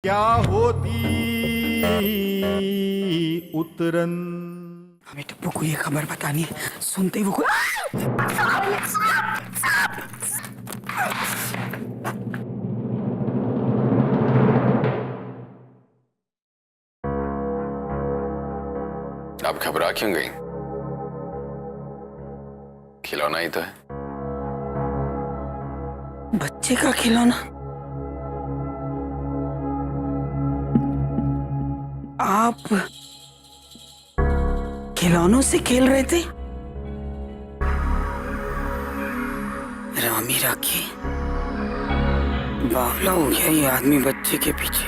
क्या होती उतरन। हमें टप्पू को ये खबर बतानी है। सुनते ही वो आप घबरा क्यों गई? खिलौना ही तो है। बच्चे का खिलौना। आप खिलौनों से खेल रहे थे? रामी राखी, बावला हो गया ये आदमी बच्चे के पीछे।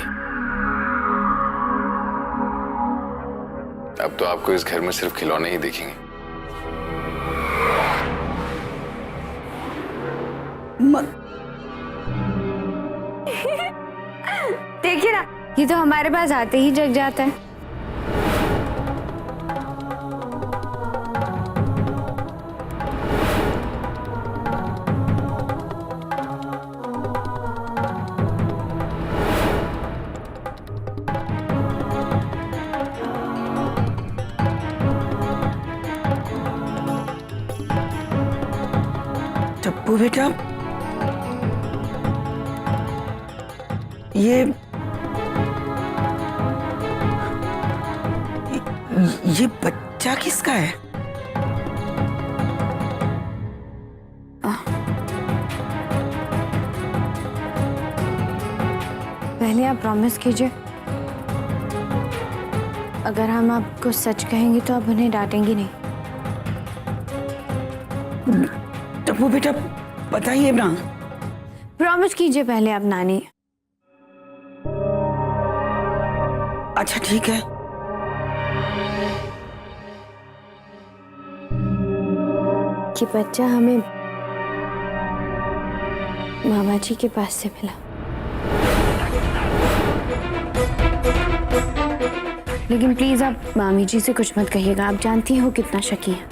अब तो आपको इस घर में सिर्फ खिलौने ही दिखेंगे। देखिए ना, ये तो हमारे पास आते ही जग जाता है। टप्पू बेटा, ये बच्चा किसका है? पहले आप प्रॉमिस कीजिए, अगर हम आपको सच कहेंगे तो आप उन्हें डांटेंगी नहीं। टप्पू बेटा बताइए ना। प्रॉमिस कीजिए पहले आप नानी। अच्छा ठीक है। कि बच्चा हमें मामा जी के पास से मिला, लेकिन प्लीज आप मामी जी से कुछ मत कहिएगा। आप जानती हो कितना शकी है।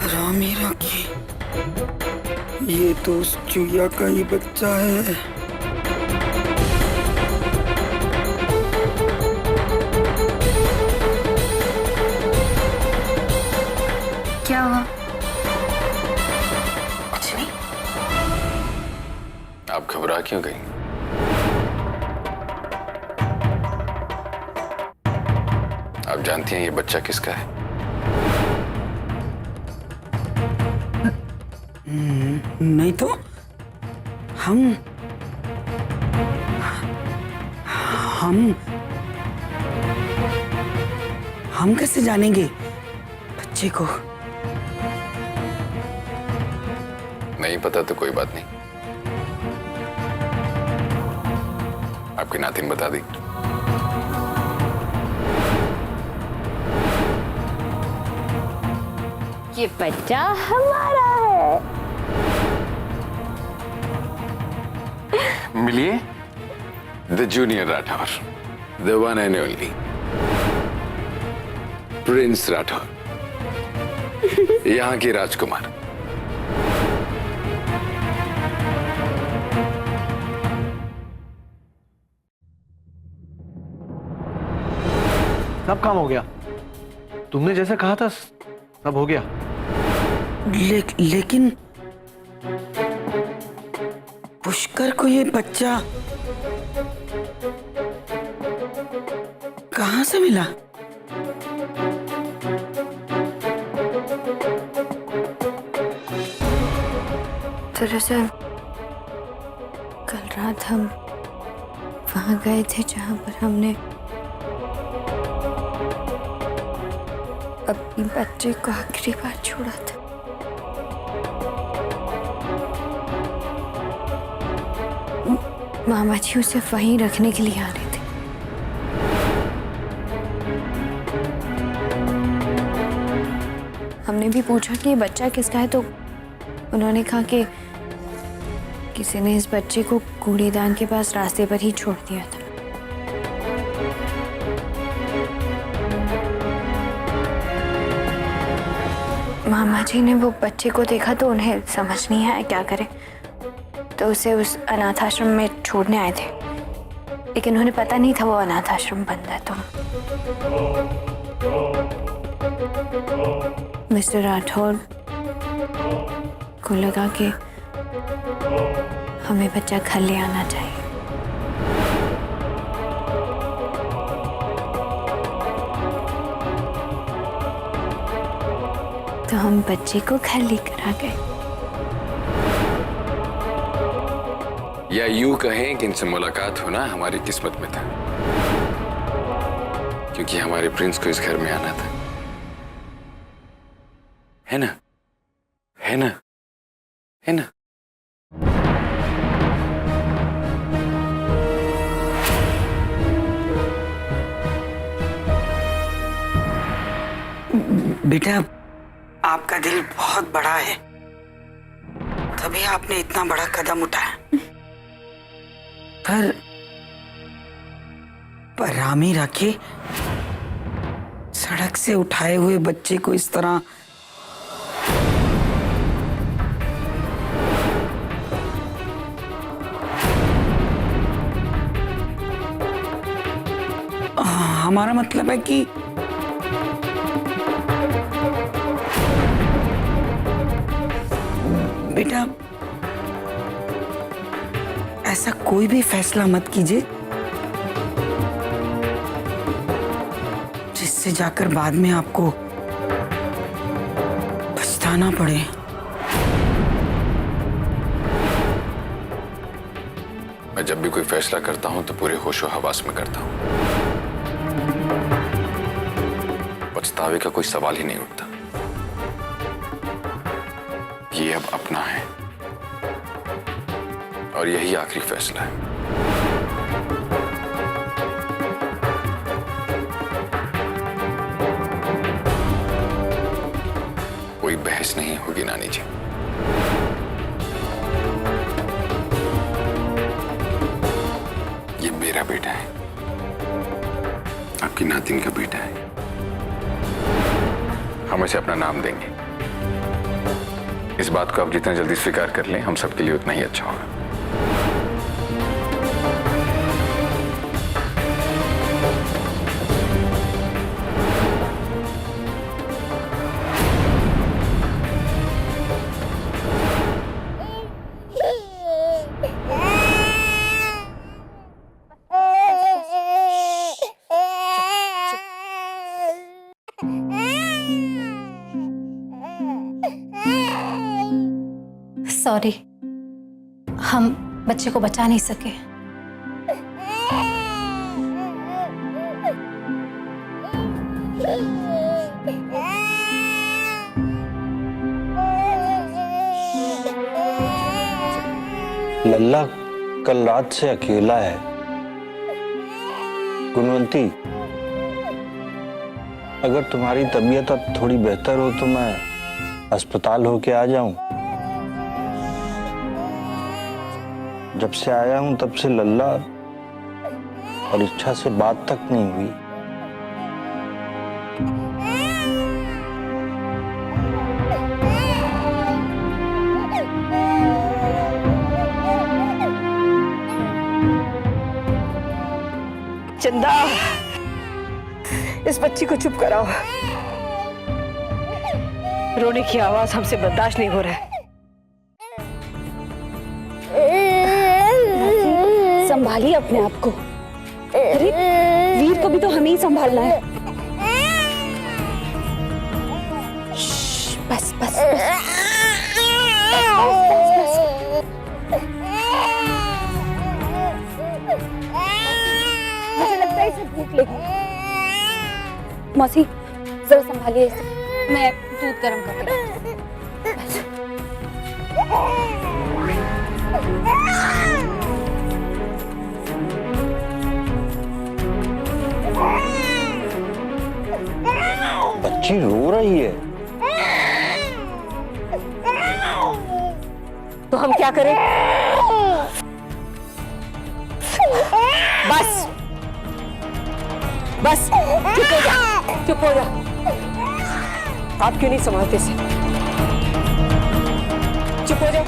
रामी राखी, ये तो उस चुईया का ही बच्चा है। क्या हुआ? कुछ नहीं। आप घबरा क्यों गई? आप जानती हैं ये बच्चा किसका है? नहीं तो हम कैसे जानेंगे बच्चे को? नहीं पता तो कोई बात नहीं, आपकी नातिन बता दी। ये बच्चा हमारा है। मिलिए the junior Rathore, the one and only Prince Rathore, यहाँ की राजकुमार। सब काम हो गया, तुमने जैसे कहा था सब हो गया। लेकिन पुष्कर को ये बच्चा कहाँ से मिला? दरअसल कल रात हम वहां गए थे जहां पर हमने अपने बच्चे को आखिरी बार छोड़ा था। मामा जी उसे वहीं रखने के लिए आ रहे थे। हमने भी पूछा कि ये बच्चा किसका है, तो उन्होंने कहा कि किसी ने इस बच्चे को कूड़ेदान के पास रास्ते पर ही छोड़ दिया था। मामा जी ने वो बच्चे को देखा तो उन्हें समझ नहीं आया क्या करे, तो उसे उस अनाथ आश्रम में छोड़ने आए थे, लेकिन उन्हें पता नहीं था वो अनाथ आश्रम बंद है। तो मिस्टर राठौर को लगा कि हमें बच्चा घर ले आना चाहिए। तो हम बच्चे को घर लेकर आ गए। या यूं कहें कि इनसे मुलाकात होना हमारी किस्मत में था, क्योंकि हमारे प्रिंस को इस घर में आना था, है ना? है ना? है ना? बेटा, आपका दिल बहुत बड़ा है, तभी आपने इतना बड़ा कदम उठाया। पर रामी राखी सड़क से उठाए हुए बच्चे को इस तरह हमारा मतलब है कि बेटा, ऐसा कोई भी फैसला मत कीजिए जिससे जाकर बाद में आपको पछताना पड़े। मैं जब भी कोई फैसला करता हूं तो पूरे होशो हवास में करता हूं, पछतावे का कोई सवाल ही नहीं उठता। ये अब अपना है और यही आखिरी फैसला है। कोई बहस नहीं होगी नानी जी। ये मेरा बेटा है, आपकी नातिन का बेटा है। हम इसे अपना नाम देंगे। इस बात को आप जितना जल्दी स्वीकार कर लें, हम सबके लिए उतना ही अच्छा होगा। सॉरी, हम बच्चे को बचा नहीं सके। लल्ला कल रात से अकेला है। गुणवंती, अगर तुम्हारी तबीयत अब थोड़ी बेहतर हो तो मैं अस्पताल होके आ जाऊं। जब से आया हूं तब से लल्ला और इच्छा से बात तक नहीं हुई। चंदा, इस बच्ची को चुप कराओ। रोने की आवाज हमसे बर्दाश्त नहीं हो रहा है। संभालिए अपने आप को। अरे वीर को भी तो हमें ही संभालना है। बस बस, मुझे लगता है इसे भूख लगी। मौसी जरा संभालिए इसे, मैं दूध गर्म कर रही हूँ। बच्ची रो रही है। तो हम क्या करें? बस बस, चुप हो जा, चुप हो जा। आप क्यों नहीं संभालते इसे? जाओ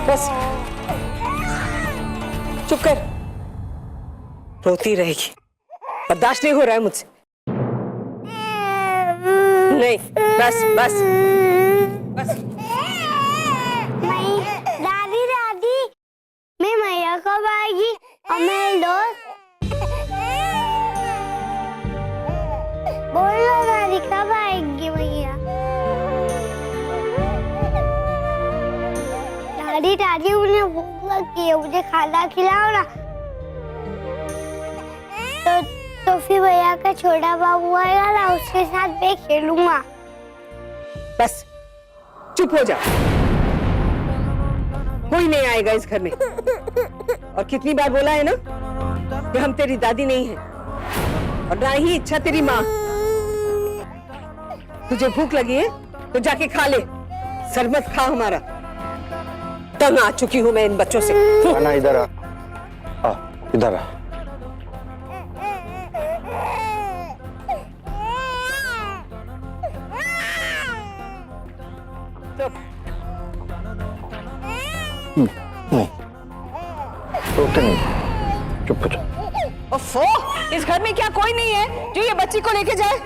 बस चुप कर। रोती रहेगी, बर्दाश्त नहीं हो रहा है मुझसे। नहीं, बस बस बस। दादी दादी, मैं मैया कब आएगी और मेरे दोस्त? बोलो दादी कब आएगी मैया? दादी दादी मुझे भूख लगी है, मुझे खाना खिलाओ ना। तो फिर भैया का छोटा बाबू आएगा ना, उसके साथ मैं खेलूंगा। बस चुप हो जा, कोई नहीं आएगा इस घर में। और कितनी बार बोला है ना कि हम तेरी दादी नहीं हैं और ना ही इच्छा तेरी माँ। तुझे भूख लगी है तो जाके खा ले, सर मत खा हमारा। तंग आ चुकी हूं मैं इन बच्चों से। ना इधर आ, इधर आ। नहीं, रोते नहीं, चुप हो जाओ। ओफो, इस घर में क्या कोई नहीं है जो ये बच्ची को लेके जाए?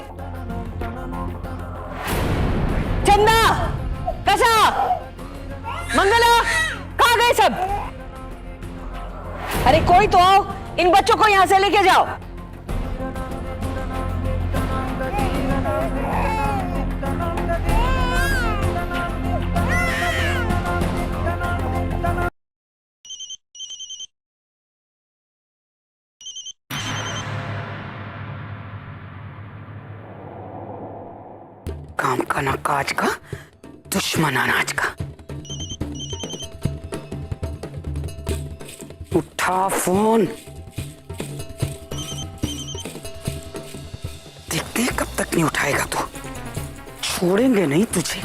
चंदा, कसा, मंगला, कहाँ गए सब? अरे कोई तो आओ, इन बच्चों को यहाँ से लेके जाओ। काम का ना काज का, दुश्मन अनाज का। उठा फोन, देखते हैं कब तक नहीं उठाएगा तू। छोड़ेंगे नहीं तुझे।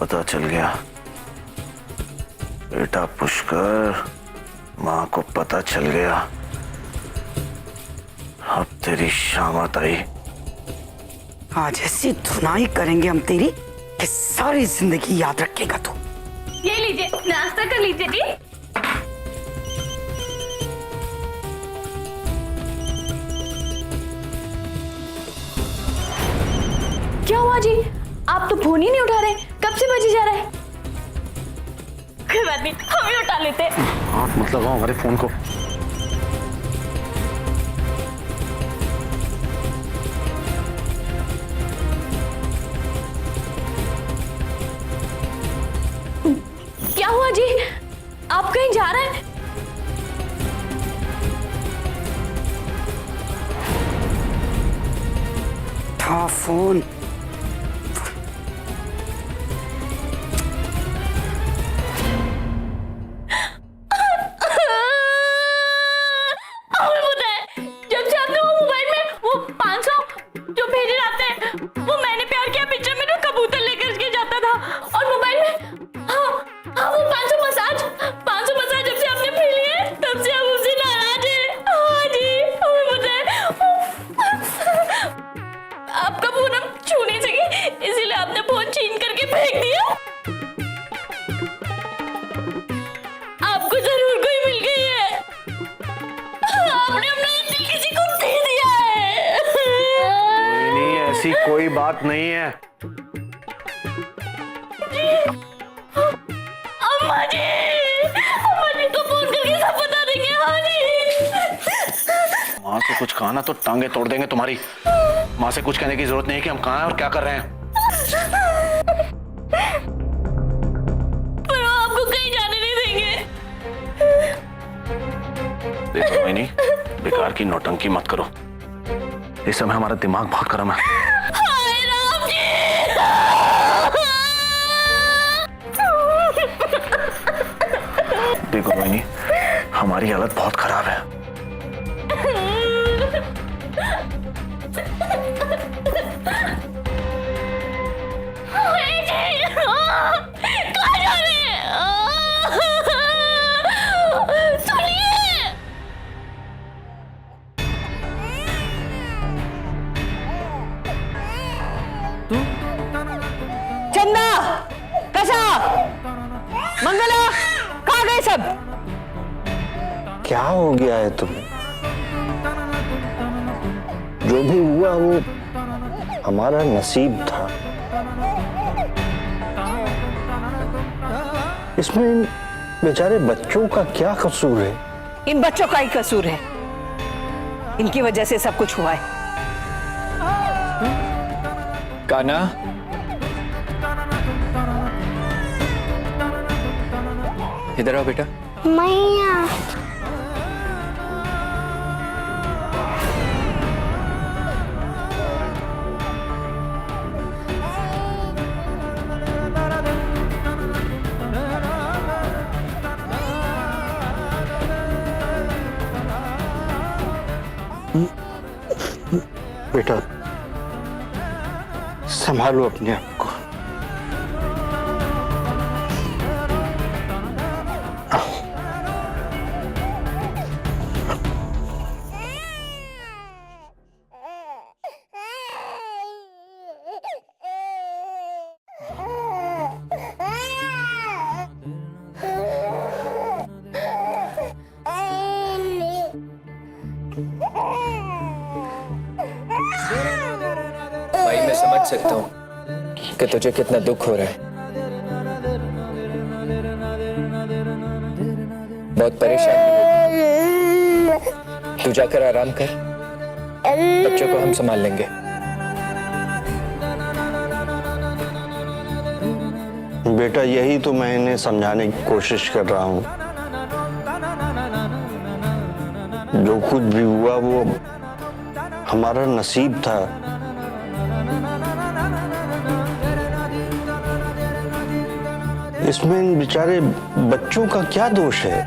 पता चल गया बेटा पुष्कर, माँ को पता चल गया। अब तेरी शामत आई। आज ऐसी धुनाई करेंगे हम तेरी कि सारी जिंदगी याद रखेगा तू। ये लीजिए, नाश्ता कर लीजिए जी। क्या हुआ जी? आप तो फोन ही नहीं उठा रहे, कब से बजे जा रहा है? कोई बात नहीं, हम ही उठा लेते। हाथ मत लगाओ हमारे फोन को। क्या हुआ जी? आप कहीं जा रहे हैं? था फोन। जब से आपने वो मोबाइल में वो 500 जो भेजे जाते हैं, वो मैंने प्यार किया पिक्चर में जो कबूतर लेकर के जाता था, और मोबाइल में हाँ वो 500 मसाज जब से आपने पी लिए तब से हम उससे नाराज हैं। हाँ जी, हमें पता है। आपका फोन हम छू नहीं सके, इसीलिए आपने फोन छीन करके फेंक दिया। आपको जरूर कोई मिल गई है, आपने अपना दिल किसी को दे दिया है। नहीं, ऐसी कोई बात नहीं है। अम्मा जी को फोन करके सब बता देंगे। हाँ जी। माँ से कुछ कहा ना तो टांगे तोड़ देंगे तुम्हारी। माँ से कुछ कहने की जरूरत नहीं है कि हम कहाँ हैं और क्या कर रहे हैं। पर वो आपको कहीं जाने नहीं देंगे। देखो मोहिनी, बेकार की नौटंकी मत करो। इस समय हमारा दिमाग बहुत गर्म है। हाय राम जी। देखो मोहिनी, हमारी हालत बहुत खराब है। कहाँ जा रहे हैं? सुनिए। कैसा? मंगला, कहाँ गए सब? क्या हो गया है तुम्हें? जो भी हुआ वो हमारा नसीब था। इसमें इन बेचारे बच्चों का क्या कसूर है? इन बच्चों का ही कसूर है। इनकी वजह से सब कुछ हुआ है। कान्हा, इधर आओ बेटा। मैया बेटा संभालो अपने आप को। भाई मैं समझ सकता हूँ कि तुझे कितना दुख हो रहा है। बहुत परेशान भी। तू जाकर आराम कर, बच्चों को हम संभाल लेंगे। बेटा यही तो मैं इन्हें समझाने की कोशिश कर रहा हूँ। जो कुछ भी हुआ वो हमारा नसीब था। इसमें इन बेचारे बच्चों का क्या दोष है?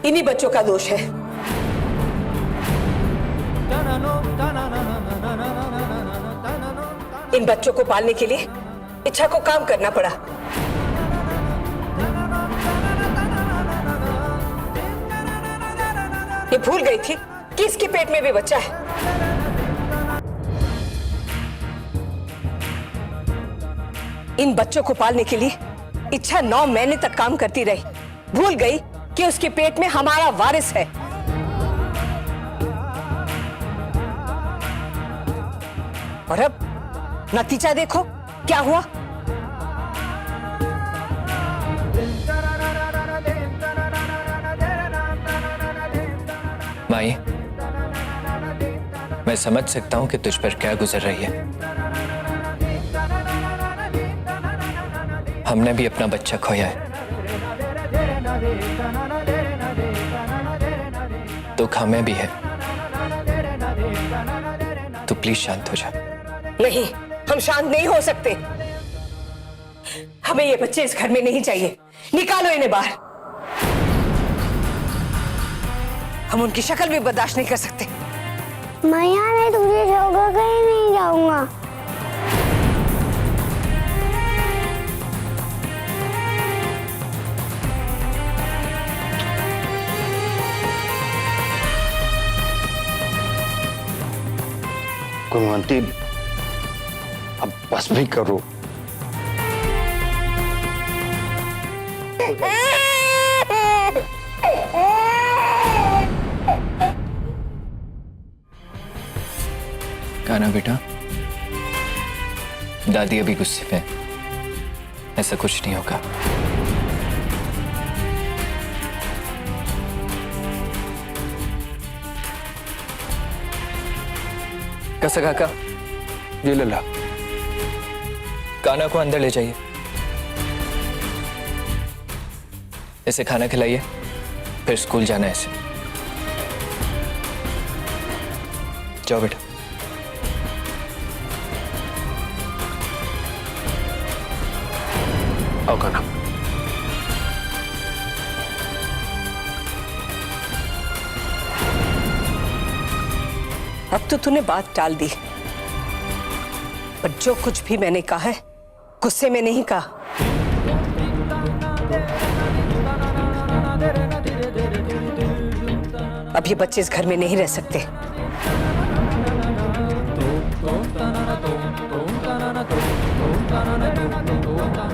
इन्हीं बच्चों का दोष है। इन बच्चों को पालने के लिए इच्छा को काम करना पड़ा। ये भूल गई थी कि इसके पेट में भी बच्चा है। इन बच्चों को पालने के लिए इच्छा 9 महीने तक काम करती रही। भूल गई कि उसके पेट में हमारा वारिस है। और अब नतीजा देखो क्या हुआ। माई, मैं समझ सकता हूं कि तुझ पर क्या गुजर रही है। हमने भी अपना बच्चा खोया है। दुख हमें भी है। तू प्लीज शांत हो जा। नहीं, हम शांत नहीं हो सकते। हमें ये बच्चे इस घर में नहीं चाहिए। निकालो इन्हें बाहर। हम उनकी शक्ल भी बर्दाश्त नहीं कर सकते। मैया मैं तुझे छोड़कर कहीं नहीं जाऊंगा। गुणवंती अब बस भी करो। कान्हा बेटा, दादी अभी गुस्से में, ऐसा कुछ नहीं होगा। कैसा काका? ये लल्ला, कान्हा को अंदर ले जाइए, इसे खाना खिलाइए, फिर स्कूल जाना है इसे। जाओ बेटा। आओ कान्हा। अब तो तूने बात टाल दी, पर जो कुछ भी मैंने कहा है गुस्से में नहीं कहा। अब ये बच्चे इस घर में नहीं रह सकते। होता।